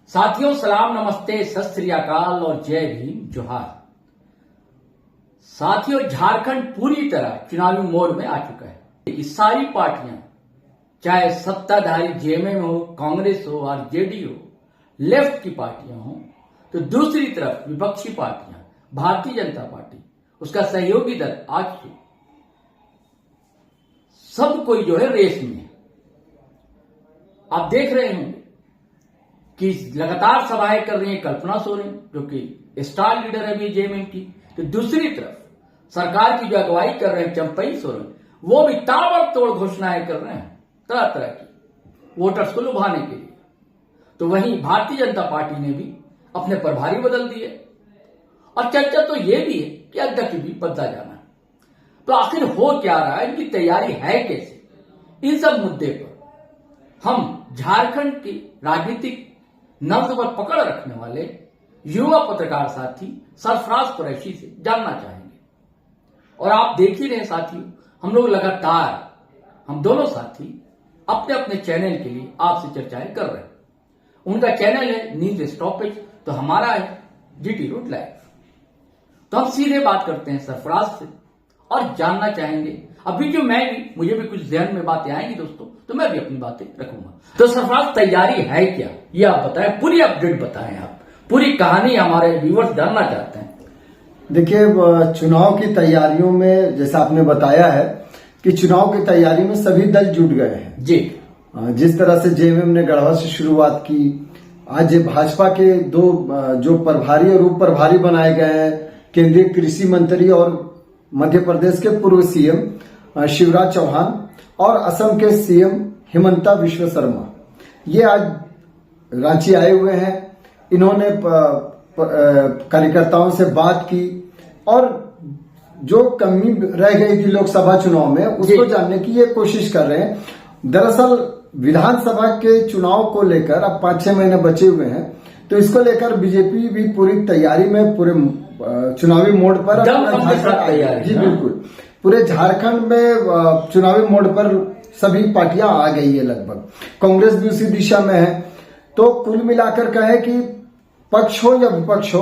साथियों सलाम, नमस्ते, सत श्री अकाल और जय भीम, जोहार। साथियों, झारखंड पूरी तरह चुनावी मोड में आ चुका है। ये सारी पार्टियां, चाहे सत्ताधारी जेएमएम हो, कांग्रेस हो, आरजेडी हो, लेफ्ट की पार्टियां हो, तो दूसरी तरफ विपक्षी पार्टियां, भारतीय जनता पार्टी, उसका सहयोगी दल आजसू, सब कोई जो है रेस में है। आप देख रहे होंगे कि लगातार सभाएं कर रही है कल्पना सोरेन, जो कि स्टार लीडर है अभी जेएमएम की। तो दूसरी तरफ सरकार की जो अगुवाई कर रहे हैं चंपई सोरेन, वो भी ताबड़तोड़ घोषणाएं कर रहे हैं तरह तरह की वोटर्स को लुभाने के लिए। तो वहीं भारतीय जनता पार्टी ने भी अपने प्रभारी बदल दिए और चर्चा तो ये भी है कि अध्यक्ष भी बदला जाना है। तो आखिर हो क्या रहा है, इनकी तैयारी है कैसे, इन सब मुद्दे पर हम झारखंड की राजनीतिक नब्ज पर पकड़ रखने वाले युवा पत्रकार साथी सरफराज कुरैशी से जानना चाहेंगे। और आप देख ही रहे साथियों, हम लोग लगातार, हम दोनों साथी अपने अपने चैनल के लिए आपसे चर्चाएं कर रहे हैं। उनका चैनल है न्यूज स्टॉपेज, तो हमारा है जीटी रूट लाइव। तो हम सीधे बात करते हैं सरफराज से और जानना चाहेंगे। अभी जो मुझे भी कुछ ध्यान में बातें आएंगी दोस्तों, तो मैं भी अपनी बातें रखूंगा। तो सरफराज, तैयारी है क्या, ये आप बताएं, पूरी अपडेट बताएं, आप पूरी कहानी हमारे व्यूअर्स जानना चाहते हैं। देखिए, चुनाव की तैयारियों में जैसा आपने बताया है कि चुनाव की तैयारी में सभी दल जुट गए हैं जी। जिस तरह से जेएमएम ने गढ़वा से शुरुआत की, आज भाजपा के दो जो प्रभारी और उप प्रभारी बनाए गए हैं, केंद्रीय कृषि मंत्री और मध्य प्रदेश के पूर्व सीएम शिवराज चौहान और असम के सीएम हिमंता बिस्वा शर्मा, ये आज रांची आए हुए हैं। इन्होंने कार्यकर्ताओं से बात की और जो कमी रह गई थी लोकसभा चुनाव में, उसको जानने की ये कोशिश कर रहे हैं। दरअसल विधानसभा के चुनाव को लेकर अब 5-6 महीने बचे हुए हैं, तो इसको लेकर बीजेपी भी पूरी तैयारी में, पूरे चुनावी मोड पर जी बिल्कुल, पूरे झारखंड में चुनावी मोड पर सभी पार्टियां आ गई है लगभग। कांग्रेस भी उसी दिशा में है। तो कुल मिलाकर कहे कि पक्ष हो या विपक्ष हो,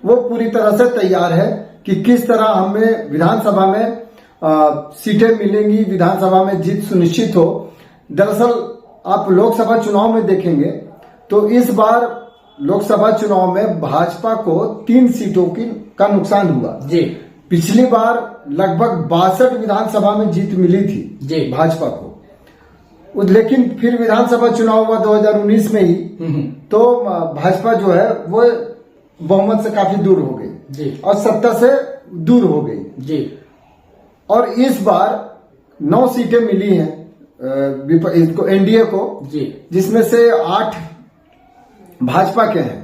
वो पूरी तरह से तैयार है कि किस तरह हमें विधानसभा में सीटें मिलेंगी, विधानसभा में जीत सुनिश्चित हो। दरअसल आप लोकसभा चुनाव में देखेंगे तो इस बार लोकसभा चुनाव में भाजपा को 3 सीटों का नुकसान हुआ जी। पिछली बार लगभग 62 विधानसभा में जीत मिली थी जी भाजपा को, लेकिन फिर विधानसभा चुनाव हुआ 2019 में ही, तो भाजपा जो है वो बहुमत से काफी दूर हो गई जी और सत्ता से दूर हो गई जी। और इस बार 9 सीटें मिली हैं इसको, एनडीए को जी, जिसमें से 8 भाजपा के हैं।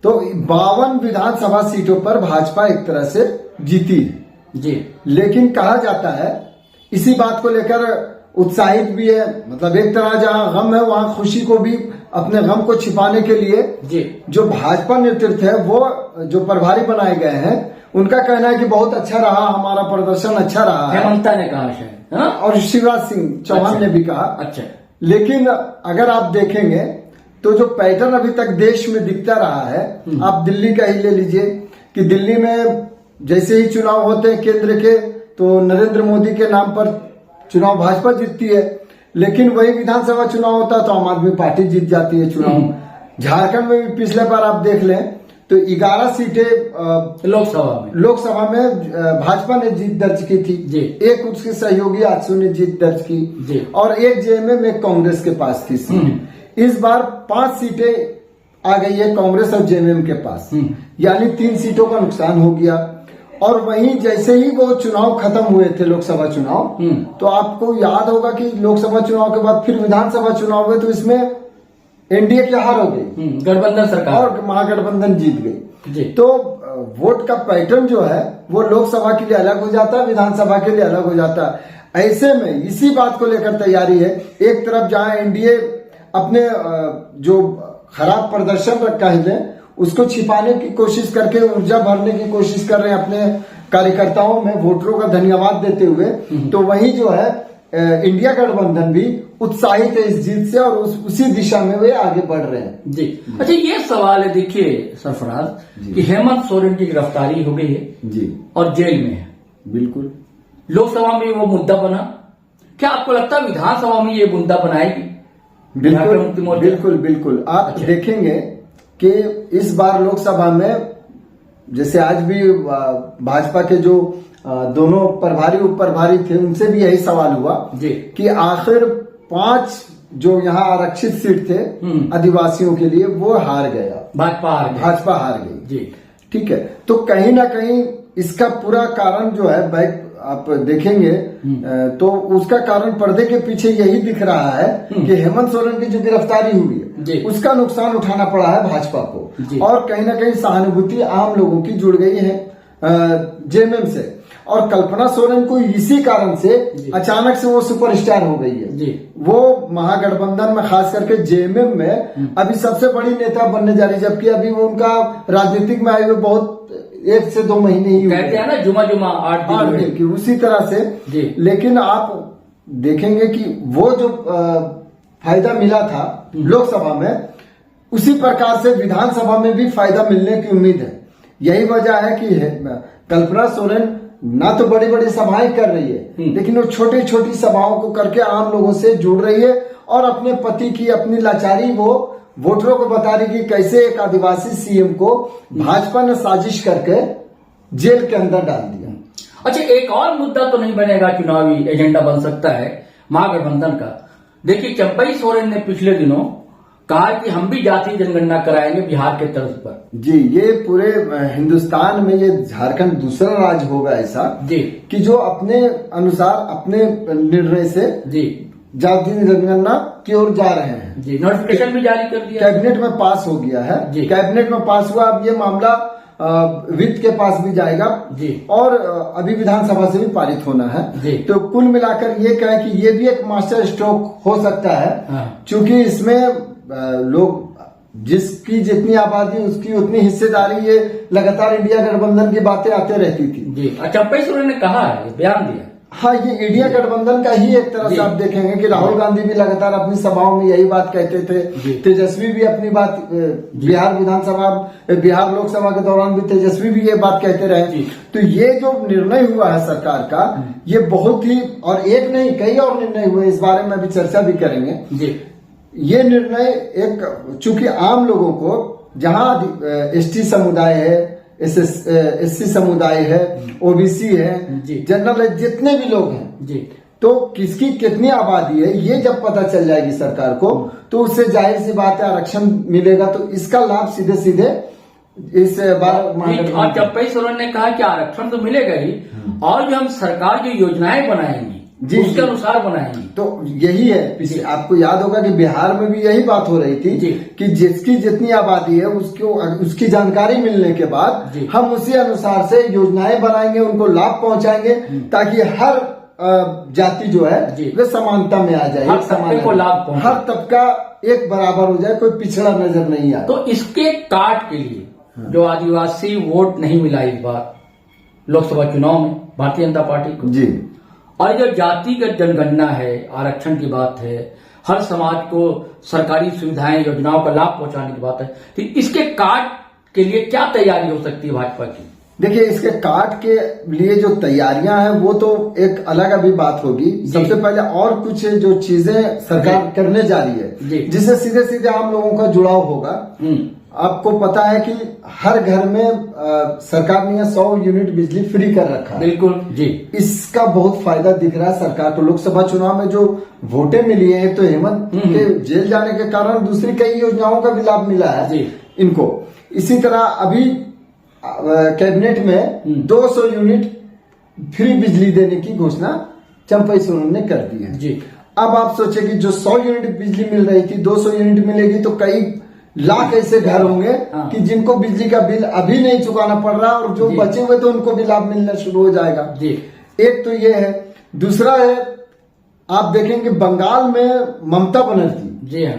तो 52 विधानसभा सीटों पर भाजपा एक तरह से जीती है जी। लेकिन कहा जाता है, इसी बात को लेकर उत्साहित भी है, मतलब एक तरह जहां गम है वहां खुशी को भी, अपने गम को छिपाने के लिए जी, जो भाजपा नेतृत्व है, वो जो प्रभारी बनाए गए हैं, उनका कहना है कि बहुत अच्छा रहा, हमारा प्रदर्शन अच्छा रहा है। हेमंता ने कहा शायद, और शिवराज सिंह चौहान ने भी कहा। अच्छा, लेकिन अगर आप देखेंगे तो जो पैटर्न अभी तक देश में दिखता रहा है, आप दिल्ली का ही ले लीजिए कि दिल्ली में जैसे ही चुनाव होते हैं केंद्र के, तो नरेंद्र मोदी के नाम पर चुनाव भाजपा जीतती है, लेकिन वही विधानसभा चुनाव होता है तो आम आदमी पार्टी जीत जाती है चुनाव। झारखंड में भी पिछले बार आप देख लें तो 11 सीटें लोकसभा में भाजपा ने जीत दर्ज की थी जी। एक उसके सहयोगी आजसू ने जीत दर्ज की जी। और एक जेएमएम में कांग्रेस के पास थी सीट। इस बार 5 सीटें आ गई है कांग्रेस और जेएमएम के पास, यानी 3 सीटों का नुकसान हो गया। और वहीं जैसे ही वो चुनाव खत्म हुए थे, लोकसभा चुनाव, तो आपको याद होगा कि लोकसभा चुनाव के बाद फिर विधानसभा चुनाव हुए, तो इसमें एनडीए की हार हो गई, गठबंधन सरकार और महागठबंधन जीत गई। तो वोट का पैटर्न जो है वो लोकसभा के लिए अलग हो जाता है, विधानसभा के लिए अलग हो जाता है। ऐसे में इसी बात को लेकर तैयारी है। एक तरफ जहां एनडीए अपने जो खराब प्रदर्शन कह लें उसको छिपाने की कोशिश करके, ऊर्जा भरने की कोशिश कर रहे हैं अपने कार्यकर्ताओं में, वोटरों का धन्यवाद देते हुए, तो वहीं जो है इंडिया गठबंधन भी उत्साहित है इस जीत से और उसी दिशा में वे आगे बढ़ रहे हैं। जी अच्छा, ये सवाल है, देखिए सरफराज कि हेमंत सोरेन की गिरफ्तारी हो गई है जी और जेल में है। बिल्कुल। लोकसभा में वो मुद्दा बना, क्या आपको लगता है विधानसभा में ये मुद्दा बनाएगी? बिल्कुल बिल्कुल बिल्कुल। आप देखेंगे कि इस बार लोकसभा में जैसे आज भी भाजपा के जो दोनों प्रभारी उप प्रभारी थे उनसे भी यही सवाल हुआ जी कि आखिर 5 जो यहाँ आरक्षित सीट थे आदिवासियों के लिए वो हार गया, भाजपा हार गई जी। ठीक है, तो कहीं ना कहीं इसका पूरा कारण जो है बैक आप देखेंगे तो उसका कारण पर्दे के पीछे यही दिख रहा है कि हेमंत सोरेन की जो गिरफ्तारी हुई है उसका नुकसान उठाना पड़ा है भाजपा को और कहीं ना कहीं सहानुभूति आम लोगों की जुड़ गई है जेएमएम से। और कल्पना सोरेन को इसी कारण से अचानक से वो सुपरस्टार हो गई है। वो महागठबंधन में खास करके जेएमएम में अभी सबसे बड़ी नेता बनने जा रही है, जबकि अभी वो उनका राजनीतिक में आए हुए बहुत 1 से 2 महीने ही कहते हैं ना, जुमा 8 दिन की उसी तरह से। लेकिन आप देखेंगे कि वो जो फायदा मिला था लोकसभा में उसी प्रकार से विधानसभा में भी फायदा मिलने की उम्मीद है। यही वजह है कि कल्पना सोरेन ना तो बड़ी बड़ी सभाएं कर रही है लेकिन वो छोटी छोटी सभाओं को करके आम लोगों से जुड़ रही है और अपने पति की अपनी लाचारी वो वोटरों को बता रही कि कैसे एक आदिवासी सीएम को भाजपा ने साजिश करके जेल के अंदर डाल दिया। अच्छा, एक और मुद्दा तो नहीं बनेगा, चुनावी एजेंडा बन सकता है महागठबंधन का। देखिए, चंपई सोरेन ने पिछले दिनों कहा कि हम भी जातीय जनगणना कराएंगे बिहार के तर्ज पर। जी, ये पूरे हिंदुस्तान में ये झारखंड दूसरा राज्य होगा ऐसा जी कि जो अपने अनुसार अपने निर्णय से जी जातीय जनगणना की ओर जा रहे हैं। जी, नोटिफिकेशन भी जारी कर दिया, कैबिनेट में पास हो गया है जी। कैबिनेट में पास हुआ, अब ये मामला वित्त के पास भी जाएगा जी और अभी विधानसभा से भी पारित होना है जी। तो कुल मिलाकर ये क्या है कि ये भी एक मास्टर स्ट्रोक हो सकता है क्योंकि इसमें लोग जिसकी जितनी आबादी उसकी उतनी हिस्सेदारी, ये लगातार इंडिया गठबंधन की बातें आते रहती थी जी। चंपई सोरेन ने कहा है, बयान दिया। हाँ, ये इंडिया गठबंधन का ही एक तरह से आप देखेंगे कि राहुल गांधी भी लगातार अपनी सभाओं में यही बात कहते थे, तेजस्वी भी अपनी बात बिहार लोकसभा के दौरान भी तेजस्वी भी ये बात कहते रहे। तो ये जो निर्णय हुआ है सरकार का, ये बहुत ही, और एक नहीं कई और निर्णय हुए, इस बारे में भी चर्चा भी करेंगे। ये निर्णय एक, चूंकि आम लोगों को जहां एसटी समुदाय है, एससी समुदाय है, ओबीसी है, जनरल है, जितने भी लोग हैं जी, तो किसकी कितनी आबादी है ये जब पता चल जाएगी सरकार को तो उससे जाहिर सी बात है आरक्षण मिलेगा। तो इसका लाभ सीधे सीधे इस बार और चंपई सोरेन ने कहा कि आरक्षण तो मिलेगा ही और जो हम सरकार की योजनाएं बनाएंगे जी उसके अनुसार बनाएंगे। तो यही है, आपको याद होगा कि बिहार में भी यही बात हो रही थी कि जिसकी जितनी आबादी है उसकी जानकारी मिलने के बाद हम उसी अनुसार से योजनाएं बनाएंगे, उनको लाभ पहुंचाएंगे ताकि हर जाति जो है वे समानता में आ जाए, हर तबके को लाभ पहुंचे, हर तबका एक बराबर हो जाए, कोई पिछड़ा नजर नहीं आए। तो इसके काट के लिए जो आदिवासी वोट नहीं मिला इस बार लोकसभा चुनाव में भारतीय जनता पार्टी को जी, और जो जातिगत जनगणना है, आरक्षण की बात है, हर समाज को सरकारी सुविधाएं योजनाओं का लाभ पहुंचाने की बात है, तो इसके काट के लिए क्या तैयारी हो सकती है भाजपा की? देखिए, इसके काट के लिए जो तैयारियां हैं वो तो एक अलग अभी बात होगी। सबसे पहले और कुछ जो चीजें सरकार करने जा रही है जिससे सीधे सीधे आम लोगों का जुड़ाव होगा। आपको पता है कि हर घर में सरकार ने 100 यूनिट बिजली फ्री कर रखा है। बिल्कुल जी, इसका बहुत फायदा दिख रहा है सरकार को। लोकसभा चुनाव में जो वोटें मिली है तो हेमंत के जेल जाने के कारण दूसरी कई योजनाओं का भी लाभ मिला है जी इनको। इसी तरह अभी कैबिनेट में 200 यूनिट फ्री बिजली देने की घोषणा चंपई सोरेन ने कर दी है जी। अब आप सोचे कि जो 100 यूनिट बिजली मिल रही थी 200 यूनिट मिलेगी तो कई लाख ऐसे घर होंगे कि जिनको बिजली का बिल अभी नहीं चुकाना पड़ रहा और जो बचे हुए तो उनको भी लाभ मिलना शुरू हो जाएगा जी। एक तो ये है। दूसरा है, आप देखेंगे बंगाल में ममता बनर्जी जी हाँ,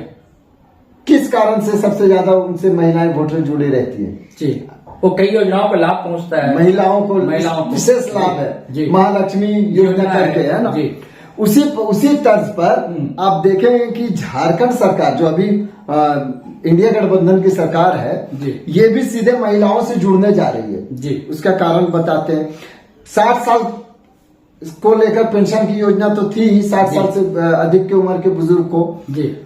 किस कारण से सबसे ज्यादा उनसे महिलाएं वोटर जुड़ी रहती है जी, वो कई योजनाओं का लाभ पहुंचता है, महिलाओं को विशेष लाभ है, महालक्ष्मी योजना करके है ना जी। उसी तर्ज पर आप देखेंगे कि झारखंड सरकार जो अभी इंडिया गठबंधन की सरकार है ये भी सीधे महिलाओं से जुड़ने जा रही है जी। उसका कारण बताते हैं। 60 साल को लेकर पेंशन की योजना तो थी ही, 60 साल से अधिक की उम्र के बुजुर्ग को जी।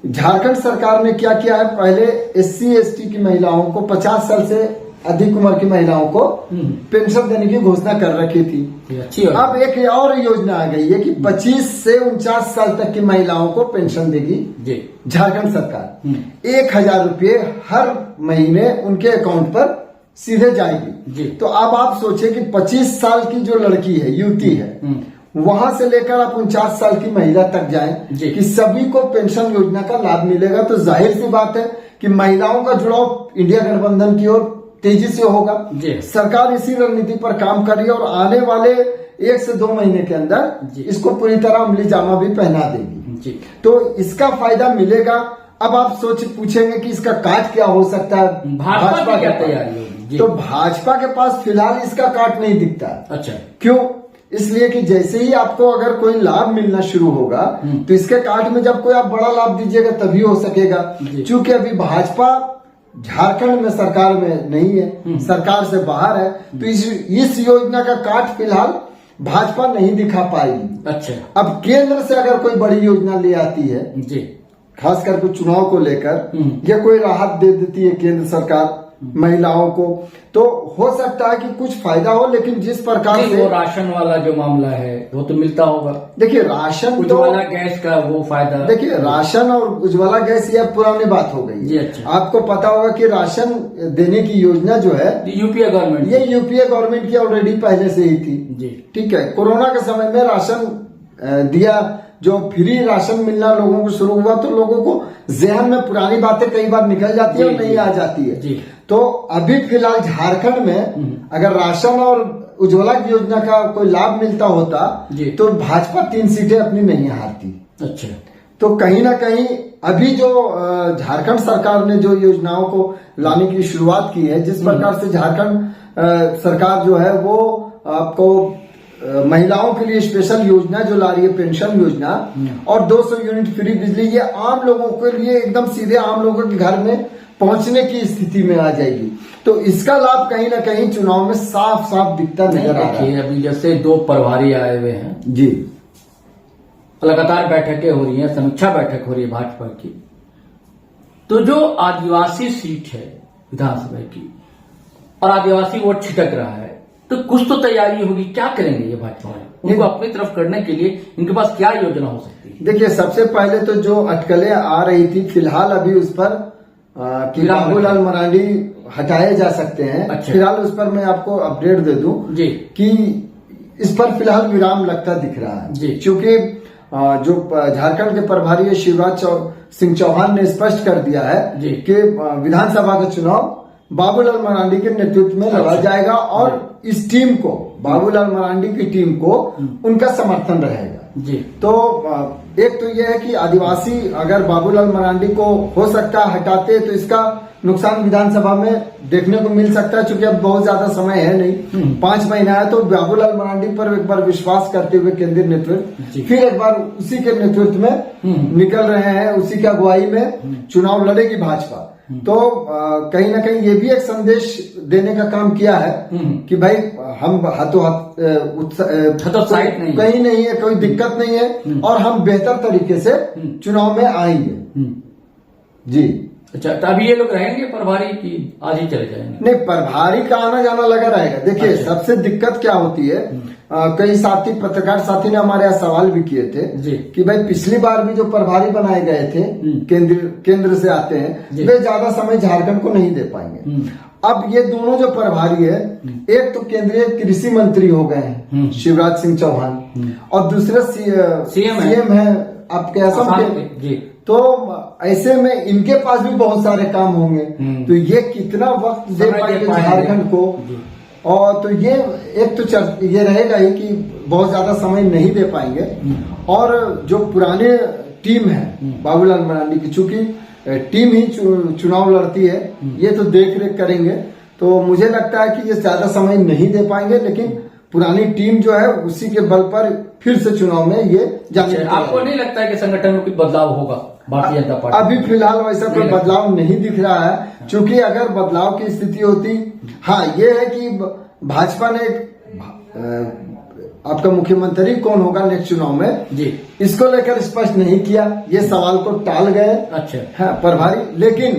झारखंड सरकार ने क्या किया है, पहले SC ST की महिलाओं को 50 साल से अधिक उम्र की महिलाओं को पेंशन देने की घोषणा कर रखी थी। अच्छी अब एक और योजना आ गई है कि 25 से 49 साल तक की महिलाओं को पेंशन देगी जी झारखंड सरकार। 1000 रुपये हर महीने उनके अकाउंट पर सीधे जाएगी जी। तो अब आप सोचिए कि 25 साल की जो लड़की है, युवती है, वहां से लेकर आप 49 साल की महिला तक जाएं कि सभी को पेंशन योजना का लाभ मिलेगा। तो जाहिर सी बात है कि महिलाओं का जुड़ाव इंडिया गठबंधन की ओर तेजी से होगा। सरकार इसी रणनीति पर काम कर रही है और आने वाले 1 से 2 महीने के अंदर इसको पूरी तरह अमली जामा भी पहना देगी। तो इसका फायदा मिलेगा। अब आप पूछेंगे कि इसका काट क्या हो सकता है, भाजपा की क्या तैयारी होगी? तो भाजपा के पास फिलहाल इसका काट नहीं दिखता। अच्छा, क्यों? इसलिए कि जैसे ही आपको अगर कोई लाभ मिलना शुरू होगा तो इसके काट में जब कोई आप बड़ा लाभ दीजिएगा तभी हो सकेगा। क्योंकि अभी भाजपा झारखंड में सरकार में नहीं है, सरकार से बाहर है, तो इस योजना का काट फिलहाल भाजपा नहीं दिखा पाएगी। अच्छा, अब केंद्र से अगर कोई बड़ी योजना ले आती है जी, खास करके चुनाव को लेकर या कोई राहत दे देती है केंद्र सरकार महिलाओं को, तो हो सकता है कि कुछ फायदा हो। लेकिन जिस प्रकार से वो राशन वाला जो मामला है वो तो मिलता होगा। देखिए राशन, उज्ज्वला गैस का वो फायदा, देखिए राशन और उज्ज्वला गैस ये पुरानी बात हो गई जी। अच्छा, आपको पता होगा कि राशन देने की योजना जो है यूपीए गवर्नमेंट, ये यूपीए गवर्नमेंट की ऑलरेडी पहले से ही थी जी। ठीक है, कोरोना के समय में राशन दिया, जो फ्री राशन मिलना लोगों को शुरू हुआ तो लोगों को जहन में पुरानी बातें कई बार निकल जाती है और नहीं आ जाती है जी। तो अभी फिलहाल झारखंड में अगर राशन और उज्ज्वला की योजना का कोई लाभ मिलता होता तो भाजपा 3 सीटें अपनी नहीं हारती। अच्छा, तो कहीं ना कहीं अभी जो झारखंड सरकार ने जो योजनाओं को लाने की शुरुआत की है, जिस प्रकार से झारखंड सरकार जो है वो आपको महिलाओं के लिए स्पेशल योजना जो ला रही है, पेंशन योजना और 200 यूनिट फ्री बिजली, ये आम लोगों के लिए एकदम सीधे आम लोगों के घर में पहुंचने की स्थिति में आ जाएगी। तो इसका लाभ कहीं ना कहीं चुनाव में साफ साफ दिखता नजर आ रहा है। अभी जैसे 2 प्रभारी आए हुए हैं जी, लगातार बैठकें हो रही हैं, समीक्षा बैठक हो रही है भाजपा की, तो जो आदिवासी सीट है विधानसभा की और आदिवासी वोट छिटक रहा है, तो कुछ तो तैयारी होगी। क्या करेंगे ये भाजपा वाले? उनको अपनी तरफ करने के लिए इनके पास क्या योजना हो सकती है? देखिए सबसे पहले तो जो अटकलें आ रही थी फिलहाल अभी उस पर कि बाबूलाल मरांडी हटाए जा सकते हैं। अच्छा। फिलहाल उस पर मैं आपको अपडेट दे दूं जी कि इस पर फिलहाल विराम लगता दिख रहा है जी। क्योंकि जो झारखंड के प्रभारी है शिवराज सिंह चौहान ने स्पष्ट कर दिया है जी। कि विधानसभा का चुनाव बाबूलाल मरांडी के नेतृत्व में लड़ा जाएगा और इस टीम को, बाबूलाल मरांडी की टीम को उनका समर्थन रहेगा जी। तो एक तो यह है कि आदिवासी अगर बाबूलाल मरांडी को हो सकता है हटाते तो इसका नुकसान विधानसभा में देखने को मिल सकता है, क्योंकि अब बहुत ज्यादा समय है नहीं, 5 महीना है। तो बाबूलाल मरांडी पर एक बार विश्वास करते हुए केंद्रीय नेतृत्व फिर एक बार उसी के नेतृत्व में निकल रहे हैं, उसी की अगुवाई में चुनाव लड़ेगी भाजपा। तो कहीं ना कहीं ये भी एक संदेश देने का काम किया है कि भाई हम हतोत्साहित नहीं, कहीं नहीं है, कोई दिक्कत नहीं है और हम बेहतर तरीके से चुनाव में आएंगे जी। अच्छा, तो अभी ये लोग रहेंगे प्रभारी की आज ही चले जाएंगे? नहीं, प्रभारी का आना जाना लगा रहेगा। देखिए अच्छा। सबसे दिक्कत क्या होती है, कई साथी पत्रकार साथी ने हमारे यहाँ सवाल भी किए थे कि भाई पिछली बार भी जो प्रभारी बनाए गए थे केंद्र से आते हैं वे ज्यादा समय झारखंड को नहीं दे पाएंगे। अब ये दोनों जो प्रभारी है, एक तो केंद्रीय कृषि मंत्री हो गए हैं शिवराज सिंह चौहान और दूसरे सीएम है आपके असम के। तो ऐसे में इनके पास भी बहुत सारे काम होंगे, तो ये कितना वक्त दे पाएंगे झारखंड को? और तो ये एक तो ये रहेगा ही कि बहुत ज्यादा समय नहीं दे पाएंगे। और जो पुराने टीम है बाबूलाल मरांडी की, चूंकि टीम ही चुनाव लड़ती है, ये तो देख रेख करेंगे, तो मुझे लगता है कि ये ज्यादा समय नहीं दे पाएंगे। लेकिन पुरानी टीम जो है उसी के बल पर फिर से चुनाव में ये जाने। आपको नहीं लगता है कि संगठन में कुछ बदलाव होगा भारतीय जनता पार्टी? अभी फिलहाल वैसा कोई बदलाव नहीं दिख रहा है, क्योंकि अगर बदलाव की स्थिति होती, हाँ ये है कि भाजपा ने आपका मुख्यमंत्री कौन होगा नेक्स्ट चुनाव में जी, इसको लेकर स्पष्ट नहीं किया, ये सवाल को टाल गए। अच्छा, हाँ प्रभारी, लेकिन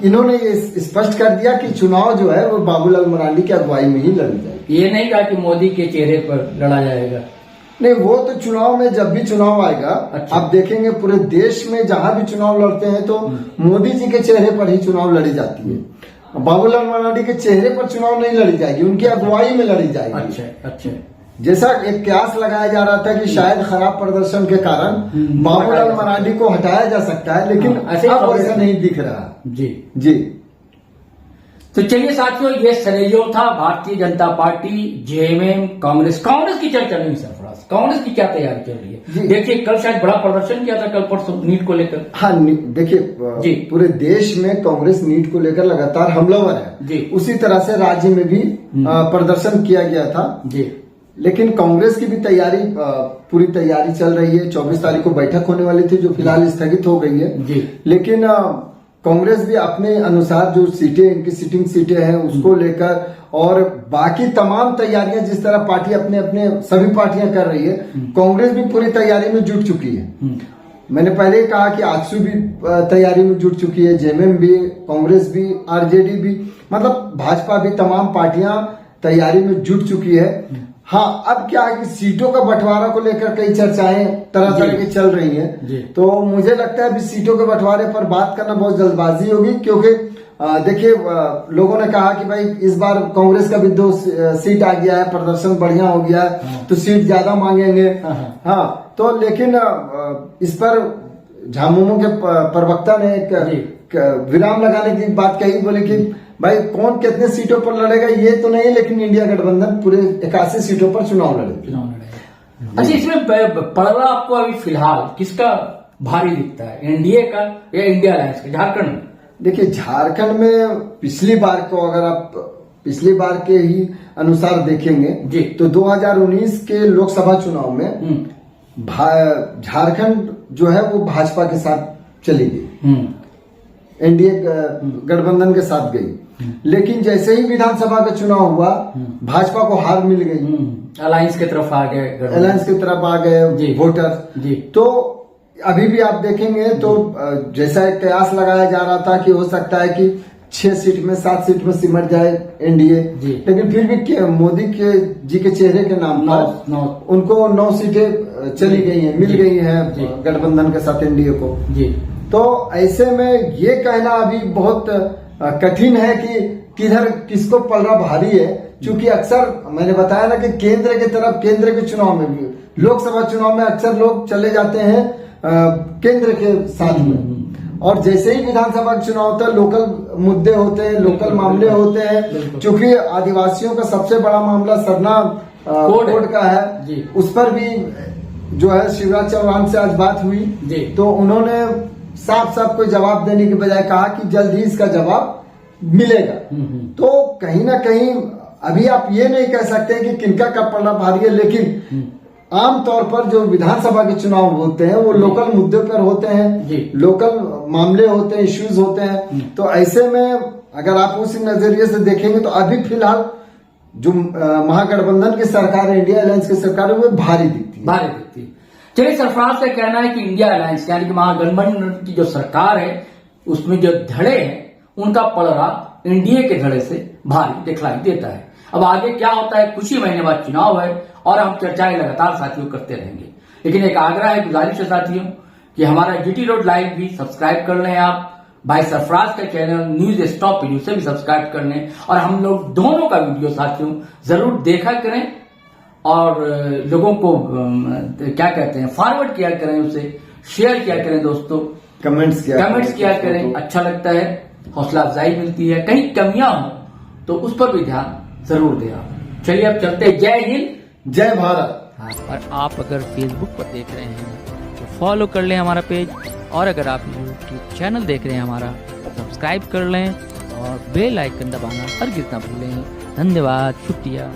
इन्होंने ये स्पष्ट कर दिया कि चुनाव जो है वो बाबूलाल मरांडी की अगुवाई में ही लड़ी जाएगी। ये नहीं कहा कि मोदी के चेहरे पर लड़ा जाएगा? नहीं, वो तो चुनाव में जब भी चुनाव आएगा, अच्छा। आप देखेंगे पूरे देश में जहां भी चुनाव लड़ते हैं तो मोदी जी के चेहरे पर ही चुनाव लड़ी जाती है। बाबूलाल मरांडी के चेहरे पर चुनाव नहीं लड़ी जाएगी, उनकी अगुवाई में लड़ी जाएगी। अच्छा अच्छा। जैसा एक कयास लगाया जा रहा था कि शायद खराब प्रदर्शन के कारण बाबूलाल मरांडी को हटाया जा सकता है, लेकिन अब ऐसा नहीं दिख रहा। जी जी। तो चलिए साथियों, ये सिनेरियो था भारतीय जनता पार्टी, जेएमएम, कांग्रेस की चर्चा नहीं सरफराज, कांग्रेस की क्या तैयारी चल रही है? देखिए कल शायद बड़ा प्रदर्शन किया था, कल परसों नीट को लेकर। हाँ देखिए पूरे देश में कांग्रेस नीट को लेकर लगातार हमलावर है जी। उसी तरह से राज्य में भी प्रदर्शन किया गया था जी। लेकिन कांग्रेस की भी तैयारी पूरी तैयारी चल रही है। 24 तारीख को बैठक होने वाली थी जो फिलहाल स्थगित हो गई है जी। लेकिन कांग्रेस भी अपने अनुसार जो सीटें, इनकी सिटिंग सीटें हैं उसको लेकर और बाकी तमाम तैयारियां जिस तरह पार्टी अपने अपने सभी पार्टियां कर रही है, कांग्रेस भी पूरी तैयारी में जुट चुकी है। मैंने पहले कहा कि आजसू भी तैयारी में जुट चुकी है, जेएमएम भी, कांग्रेस भी, आरजेडी भी, मतलब भाजपा भी, तमाम पार्टियां तैयारी में जुट चुकी है। हाँ, अब क्या है कि सीटों का बंटवारा को लेकर कई चर्चाएं तरह तरह की चल रही हैं, तो मुझे लगता है अभी सीटों के बंटवारे पर बात करना बहुत जल्दबाजी होगी, क्योंकि देखिए लोगों ने कहा कि भाई इस बार कांग्रेस का भी 2 सीट आ गया है, प्रदर्शन बढ़िया हो गया है, तो सीट ज्यादा मांगेंगे। हाँ, तो लेकिन इस पर झामुमो के प्रवक्ता ने एक विराम लगाने की बात कही, बोले कि भाई कौन कितने सीटों पर लड़ेगा ये तो नहीं, लेकिन इंडिया गठबंधन पूरे 81 सीटों पर चुनाव लड़ेगा। अच्छा, इसमें पड़वा आपको अभी फिलहाल किसका भारी दिखता है, एनडीए का या इंडिया अलायंस का? झारखंड में देखिए, झारखंड में पिछली बार को अगर आप पिछली बार के ही अनुसार देखेंगे जी, तो 2019 के लोकसभा चुनाव में झारखंड जो है वो भाजपा के साथ चली गई, एनडीए गठबंधन के साथ गई। लेकिन जैसे ही विधानसभा का चुनाव हुआ, भाजपा को हार मिल गई, अलायंस की तरफ आ गए, अलायंस की तरफ आ गए वोटर। तो अभी भी आप देखेंगे तो जैसा एक कयास लगाया जा रहा था कि हो सकता है कि 6 सीट में 7 सीट में सिमट जाए एनडीए, लेकिन फिर भी मोदी के जी के चेहरे के नाम पर उनको 9 सीटें चली गई हैं, मिल गई हैं गठबंधन के साथ एनडीए को। तो ऐसे में ये कहना अभी बहुत कठिन है कि किधर किसको पलड़ा भारी है, क्योंकि अक्सर मैंने बताया ना कि केंद्र की तरफ, केंद्र के चुनाव में भी, लोकसभा चुनाव में अक्सर लोग चले जाते हैं केंद्र के साथ में, और जैसे ही विधानसभा चुनाव होता है लोकल मुद्दे होते हैं, लोकल मामले होते हैं। क्योंकि आदिवासियों का सबसे बड़ा मामला सरना कोड का है, उस पर भी जो है शिवराज चौहान से आज बात हुई, तो उन्होंने साफ साफ कोई जवाब देने के बजाय कहा कि जल्द ही इसका जवाब मिलेगा। तो कहीं ना कहीं अभी आप ये नहीं कह सकते कि किनका कब पलड़ा भारी है, लेकिन आमतौर पर जो विधानसभा के चुनाव होते हैं वो लोकल मुद्दे पर होते हैं, लोकल मामले होते हैं, इश्यूज होते हैं। तो ऐसे में अगर आप उस नजरिए से देखेंगे तो अभी फिलहाल जो महागठबंधन की सरकार है, इंडिया अलायंस की सरकार है, वो भारी दिखती है। चलिए, सरफराज का कहना है कि इंडिया अलायंस यानी कि महागठबंधन की जो सरकार है उसमें जो धड़े हैं उनका पलड़ा एनडीए के धड़े से भारी दिखलाई देता है। अब आगे क्या होता है, कुछ ही महीने बाद चुनाव है और हम चर्चाएं लगातार साथियों करते रहेंगे। लेकिन एक आग्रह है, गुजारिश है साथियों कि हमारा जीटी रोड लाइव भी सब्सक्राइब कर लें आप, भाई सरफराज का चैनल न्यूज स्टॉप पे उसे भी सब्सक्राइब कर लें, और हम लोग दोनों का वीडियो साथियों जरूर देखा करें और लोगों को क्या कहते हैं फॉरवर्ड किया करें, उसे शेयर किया करें दोस्तों, कमेंट्स किया करें। अच्छा लगता है, हौसला अफजाई मिलती है, कहीं कमियां हो तो उस पर भी ध्यान जरूर दें आप। चलिए अब चलते हैं, जय हिंद जय भारत। हाँ, और आप अगर फेसबुक पर देख रहे हैं तो फॉलो कर लें हमारा पेज, और अगर आप यूट्यूब चैनल देख रहे हैं हमारा, सब्सक्राइब कर लें और बेल आइकन दबाना हरगिज़ ना भूलें। धन्यवाद, शुक्रिया।